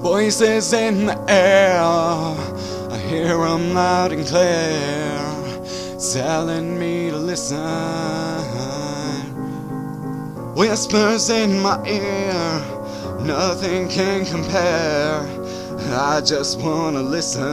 Voices in the air, I hear them loud and clear, telling me to listen. Whispers in my ear, nothing can compare, I just wanna listen.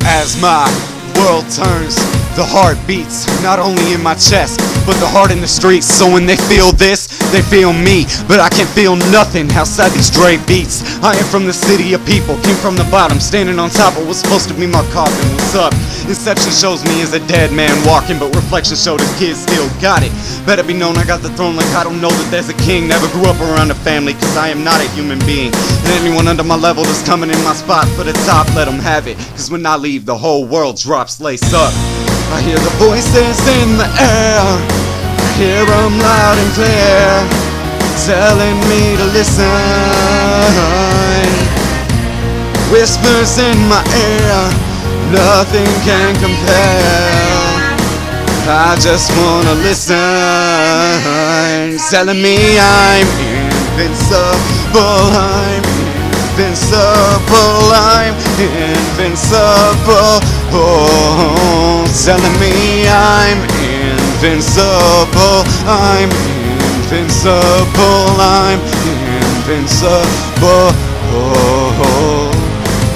As my world turns, the heart beats, not only in my chest, but the heart in the streets. So when they feel this, they feel me, but I can't feel nothing outside these Dre beats. I am from the city of people, came from the bottom, standing on top of what's supposed to be my coffin. What's up? Inception shows me as a dead man walking, but reflection showed his kids still got it. Better be known I got the throne like I don't know that there's a king. Never grew up around a family, cause I am not a human being. And anyone under my level that's coming in my spot for the top, let them have it. Cause when I leave, the whole world drops lace up. I hear the voices in the air, I hear them loud and clear, telling me to listen. Whispers in my ear, nothing can compare, I just wanna listen. Telling me I'm invincible, I'm invincible, I'm invincible. Oh, telling me I'm invincible, I'm invincible, I'm invincible. Oh,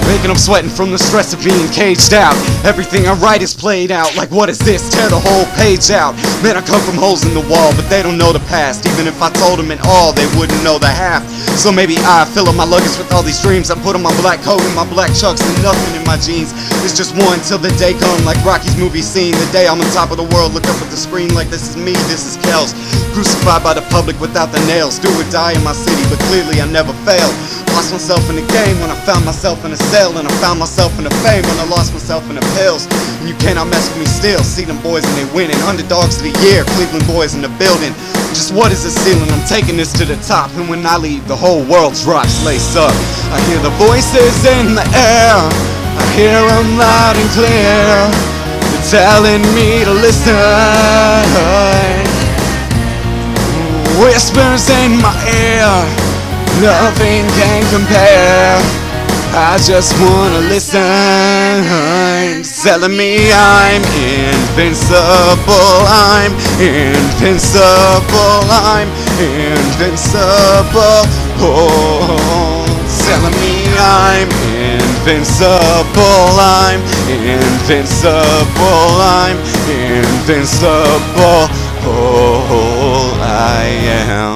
waking up sweating from the stress of being caged out. Everything I write is played out. Like what is this? Tear the whole page out. Man, I come from holes in the wall, but they don't know the past. Even if I told them it all, they wouldn't know the half. So maybe I fill up my luggage with all these dreams. I put on my black coat and my black chucks and nothing in my jeans. It's just one till the day come, like Rocky's movie scene. The day I'm on top of the world, look up at the screen like this is me, this is Kels. Crucified by the public without the nails. Do or die in my city, but clearly I never failed. Lost myself in the game when I found myself in a cell, and I found myself in the fame when I lost myself in the pills. And you cannot mess with me still. See them boys and they winning. Underdogs of the year, Cleveland boys in the building. Just what is the ceiling? I'm taking this to the top, and when I leave, the whole world drops lace up. I hear the voices in the air, I hear them loud and clear, they're telling me to listen. Whispers in my ear, nothing can compare, I just wanna listen. Telling me I'm invincible, I'm invincible, I'm invincible. Oh, telling me I'm invincible, I'm invincible, I'm invincible. Oh, I am.